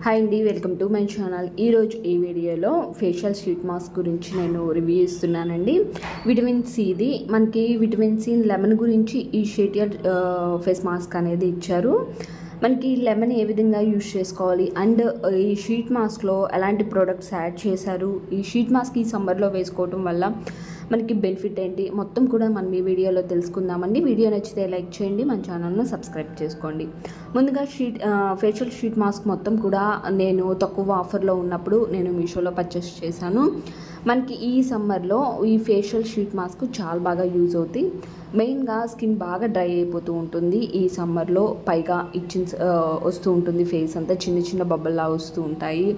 Hi అండి, welcome to my channel. ఈరోజు ఈ వీడియోలో ఫేషియల్ షీట్ మాస్క్ గురించి నేను రివ్యూ ఇస్తున్నానండి. విటమిన్ సిది మనకి విటమిన్ సి లెమన్ గురించి ఈ షీటియల్ ఫేస్ మాస్క్ అనేది ఇచ్చారు. మనకి లెమన్ ఏ విధంగా యూజ్ చేసుకోవాలి అండ్ ఈ షీట్ మాస్క్లో ఎలాంటి ప్రోడక్ట్స్ యాడ్ చేశారు, ఈ షీట్ మాస్క్ ఈ సమ్మర్లో వేసుకోవటం వల్ల మనకి బెనిఫిట్ ఏంటి మొత్తం కూడా మనం ఈ వీడియోలో తెలుసుకుందామండి. వీడియో నచ్చితే లైక్ చేయండి, మన ఛానల్ను సబ్స్క్రైబ్ చేసుకోండి. ముందుగా ఫేషియల్ షీట్ మాస్క్ మొత్తం కూడా నేను తక్కువ ఆఫర్లో ఉన్నప్పుడు నేను మీషోలో పర్చేస్ చేశాను. మనకి ఈ సమ్మర్లో ఈ ఫేషియల్ షీట్ మాస్క్ చాలా బాగా యూజ్ అవుతాయి. మెయిన్గా స్కిన్ బాగా డ్రై అయిపోతూ ఉంటుంది ఈ సమ్మర్లో, పైగా ఇచ్చింగ్స్ వస్తూ ఉంటుంది, ఫేస్ అంతా చిన్న చిన్న బబ్బల్లా వస్తూ ఉంటాయి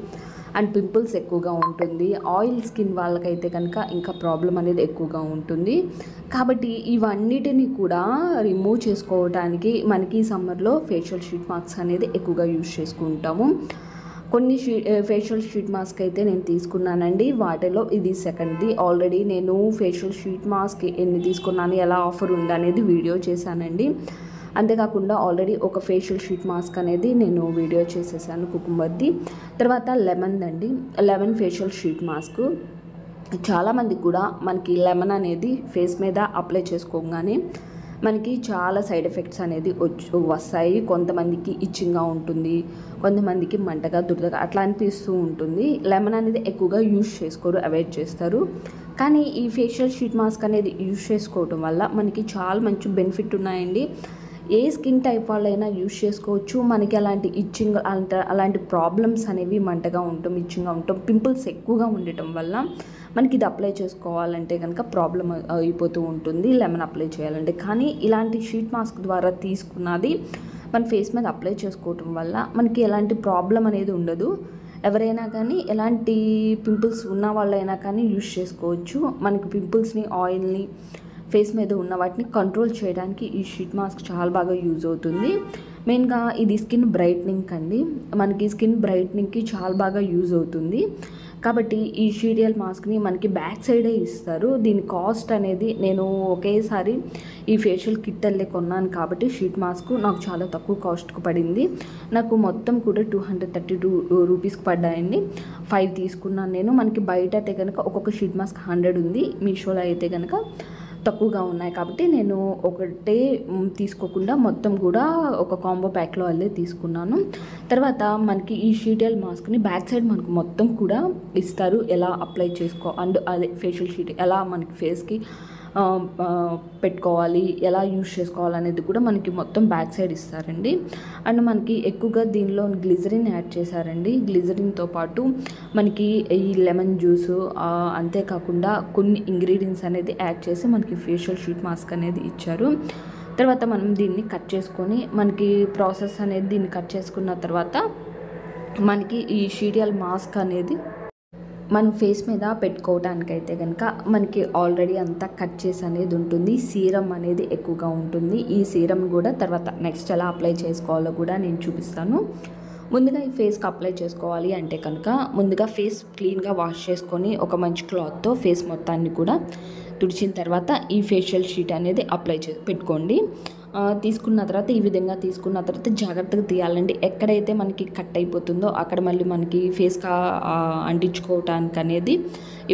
అండ్ పింపుల్స్ ఎక్కువగా ఉంటుంది. ఆయిల్ స్కిన్ వాళ్ళకైతే కనుక ఇంకా ప్రాబ్లం అనేది ఎక్కువగా ఉంటుంది. కాబట్టి ఇవన్నిటిని కూడా రిమూవ్ చేసుకోవడానికి మనకి సమ్మర్లో ఫేషియల్ షీట్ మాస్క్ అనేది ఎక్కువగా యూజ్ చేసుకుంటాము. కొన్ని ఫేషియల్ షీట్ మాస్క్ అయితే నేను తీసుకున్నానండి, వాటిలో ఇది సెకండ్ది. ఆల్రెడీ నేను ఫేషియల్ షీట్ మాస్క్ ఎన్ని తీసుకున్నాను, ఎలా ఆఫర్ ఉందనేది వీడియో చేశానండి. అంతేకాకుండా ఆల్రెడీ ఒక ఫేషియల్ షీట్ మాస్క్ అనేది నేను వీడియో చేసేసాను కుకుంబర్ది. తర్వాత లెమన్ అండి, లెమన్ ఫేషియల్ షీట్ మాస్క్. చాలామందికి కూడా మనకి లెమన్ అనేది ఫేస్ మీద అప్లై చేసుకోగానే మనకి చాలా సైడ్ ఎఫెక్ట్స్ అనేది వస్తాయి. కొంతమందికి ఇచ్చింగ్గా ఉంటుంది, కొంతమందికి మంటగా దురదగా అట్లా అనిపిస్తూ ఉంటుంది. లెమన్ అనేది ఎక్కువగా యూజ్ చేసుకోరు, అవాయిడ్ చేస్తారు. కానీ ఈ ఫేషియల్ షీట్ మాస్క్ అనేది యూజ్ చేసుకోవటం వల్ల మనకి చాలా మంచి బెనిఫిట్ ఉన్నాయండి. ఏ స్కిన్ టైప్ వాళ్ళైనా యూజ్ చేసుకోవచ్చు. మనకి అలాంటి ఇచ్చింగ్ అలాంటి ప్రాబ్లమ్స్ అనేవి మంటగా ఉంటాం, ఇచ్చింగ్గా ఉంటాం, పింపుల్స్ ఎక్కువగా ఉండటం వల్ల మనకి ఇది అప్లై చేసుకోవాలంటే కనుక ప్రాబ్లం అయిపోతూ ఉంటుంది లెమన్ అప్లై చేయాలంటే. కానీ ఇలాంటి షీట్ మాస్క్ ద్వారా తీసుకున్నది మన ఫేస్ మీద అప్లై చేసుకోవటం వల్ల మనకి ఎలాంటి ప్రాబ్లం అనేది ఉండదు. ఎవరైనా కానీ ఎలాంటి పింపుల్స్ ఉన్న వాళ్ళైనా కానీ యూజ్ చేసుకోవచ్చు. మనకి పింపుల్స్ని, ఆయిల్ని, ఫేస్ మీద ఉన్న వాటిని కంట్రోల్ చేయడానికి ఈ షీట్ మాస్క్ చాలా బాగా యూజ్ అవుతుంది. మెయిన్గా ఇది స్కిన్ బ్రైట్నింగ్ అండి, మనకి స్కిన్ బ్రైట్నింగ్కి చాలా బాగా యూజ్ అవుతుంది. కాబట్టి ఈ షీటియల్ మాస్క్ని మనకి బ్యాక్ సైడే ఇస్తారు. దీని కాస్ట్ అనేది నేను ఒకేసారి ఈ ఫేషియల్ కిట్ అల్లే కొన్నాను కాబట్టి షీట్ మాస్క్ నాకు చాలా తక్కువ కాస్ట్కి పడింది. నాకు మొత్తం కూడా 232 రూపీస్కి పడ్డాయండి. 5 తీసుకున్నాను నేను. మనకి బయట అయితే కనుక ఒక్కొక్క షీట్ మాస్క్ 100 ఉంది, మీషోలో అయితే కనుక తక్కువగా ఉన్నాయి. కాబట్టి నేను ఒకటే తీసుకోకుండా మొత్తం కూడా ఒక కాంబో ప్యాక్లో అల్లే తీసుకున్నాను. తర్వాత మనకి ఈ షీటియల్ మాస్క్ని బ్యాక్ సైడ్ మనకు మొత్తం కూడా ఇస్తారు, ఎలా అప్లై చేసుకో అండ్ అదే ఫేషియల్ షీట్ ఎలా మనకి ఫేస్కి పెట్టుకోవాలి, ఎలా యూజ్ చేసుకోవాలనేది కూడా మనకి మొత్తం బ్యాక్ సైడ్ ఇస్తారండి. అండ్ మనకి ఎక్కువగా దీనిలో గ్లిజరిన్ యాడ్ చేశారండి. గ్లిజరిన్తో పాటు మనకి ఈ లెమన్ జ్యూసు, అంతేకాకుండా కొన్ని ఇంగ్రీడియంట్స్ అనేది యాడ్ చేసి మనకి ఫేషియల్ షీట్ మాస్క్ అనేది ఇచ్చారు. తర్వాత మనం దీన్ని కట్ చేసుకొని మనకి ప్రాసెస్ అనేది దీన్ని కట్ చేసుకున్న తర్వాత మనకి ఈ షీటియల్ మాస్క్ అనేది మన ఫేస్ మీద పెట్టుకోవడానికైతే కనుక మనకి ఆల్రెడీ అంతా కట్ చేసి అనేది ఉంటుంది. సీరం అనేది ఎక్కువగా ఉంటుంది. ఈ సీరం కూడా తర్వాత నెక్స్ట్ ఎలా అప్లై చేసుకోవాలో కూడా నేను చూపిస్తాను. ముందుగా ఈ ఫేస్కి అప్లై చేసుకోవాలి అంటే కనుక ముందుగా ఫేస్ క్లీన్గా వాష్ చేసుకొని ఒక మంచి క్లాత్తో ఫేస్ మొత్తాన్ని కూడా తుడిచిన తర్వాత ఈ ఫేషియల్ షీట్ అనేది అప్లై పెట్టుకోండి. తీసుకున్న తర్వాత ఈ విధంగా తీసుకున్న తర్వాత జాగ్రత్తగా తీయాలండి. ఎక్కడైతే మనకి కట్ అయిపోతుందో అక్కడ మళ్ళీ మనకి ఫేస్కి అంటించుకోవటానికి అనేది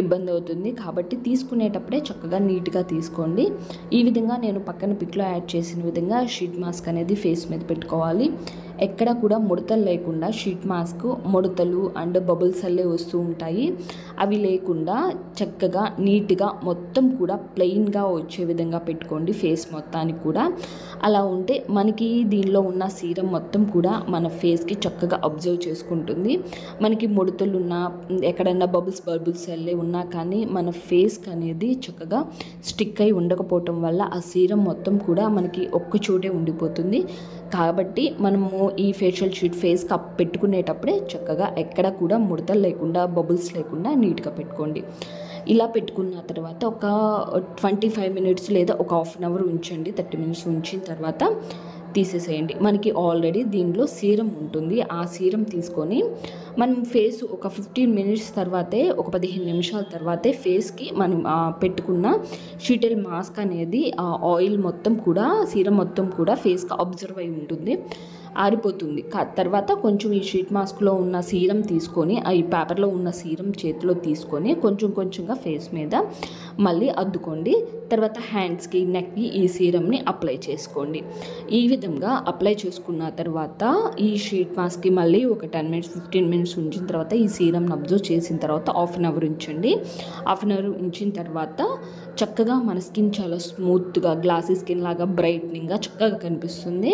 ఇబ్బంది అవుతుంది. కాబట్టి తీసుకునేటప్పుడే చక్కగా నీట్గా తీసుకోండి. ఈ విధంగా నేను పక్కన పిక్లో యాడ్ చేసిన విధంగా షీట్ మాస్క్ అనేది ఫేస్ మీద పెట్టుకోవాలి. ఎక్కడ కూడా ముడతలు లేకుండా షీట్ మాస్క్ ముడతలు అండ్ బబుల్స్ అల్లే వస్తూ ఉంటాయి, అవి లేకుండా చక్కగా నీట్గా మొత్తం కూడా ప్లెయిన్గా వచ్చే విధంగా పెట్టుకోండి ఫేస్ మొత్తానికి కూడా. అలా ఉంటే మనకి దీనిలో ఉన్న సీరం మొత్తం కూడా మన ఫేస్కి చక్కగా అబ్జర్వ్ చేసుకుంటుంది. మనకి ముడతలు ఉన్నా ఎక్కడన్నా బబుల్స్ అల్లే ఉన్నా కానీ మన ఫేస్కి అనేది చక్కగా స్టిక్ అయి ఉండకపోవటం వల్ల ఆ సీరం మొత్తం కూడా మనకి ఒక్క చోటే ఉండిపోతుంది. కాబట్టి మనము ఈ ఫేషియల్ షీట్ ఫేస్కి పెట్టుకునేటప్పుడే చక్కగా ఎక్కడ కూడా ముడతలు లేకుండా బబుల్స్ లేకుండా నీట్గా పెట్టుకోండి. ఇలా పెట్టుకున్న తర్వాత ఒక 25 మినిట్స్ లేదా ఒక హాఫ్ అన్ అవర్ ఉంచండి. 30 మినిట్స్ ఉంచిన తర్వాత తీసేసేయండి. మనకి ఆల్రెడీ దీనిలో సీరం ఉంటుంది. ఆ సీరం తీసుకొని మనం ఫేస్ ఒక 15 మినిట్స్ తర్వాతే, ఒక 15 నిమిషాల తర్వాతే ఫేస్కి మనం పెట్టుకున్న షీటియల్ మాస్క్ అనేది ఆయిల్ మొత్తం కూడా, సీరం మొత్తం కూడా ఫేస్కి అబ్జర్వ్ అయి ఉంటుంది. ఆరిపోతుంది. తర్వాత కొంచెం ఈ షీట్ మాస్క్లో ఉన్న సీరం తీసుకొని, ఈ పేపర్లో ఉన్న సీరం చేతిలో తీసుకొని కొంచెం కొంచెంగా ఫేస్ మీద మళ్ళీ అద్దుకోండి. తర్వాత హ్యాండ్స్కి, నెక్కి ఈ సీరంని అప్లై చేసుకోండి. ఈ విధంగా అప్లై చేసుకున్న తర్వాత ఈ షీట్ మాస్క్కి మళ్ళీ ఒక 10 మినిట్స్ 15 మినిట్స్ ఉంచిన తర్వాత ఈ సీరంని అబ్జర్వ్ చేసిన తర్వాత హాఫ్ అన్ అవర్ ఉంచండి. హాఫ్ అన్ అవర్ ఉంచిన తర్వాత చక్కగా మన స్కిన్ చాలా స్మూత్గా గ్లాసీ స్కిన్ లాగా బ్రైట్నింగ్గా చక్కగా కనిపిస్తుంది.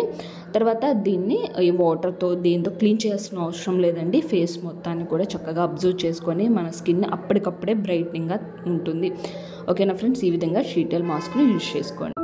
తర్వాత దీన్ని ఈ వాటర్తో దీంతో క్లీన్ చేయాల్సిన అవసరం లేదండి. ఫేస్ మొత్తాన్ని కూడా చక్కగా అబ్జర్వ్ చేసుకొని మన స్కిన్ అప్పటికప్పుడే బ్రైట్నింగ్గా ఉంటుంది. ఓకేనా ఫ్రెండ్స్, ఈ విధంగా షీటల్ మాస్క్ను యూజ్ చేసుకోండి.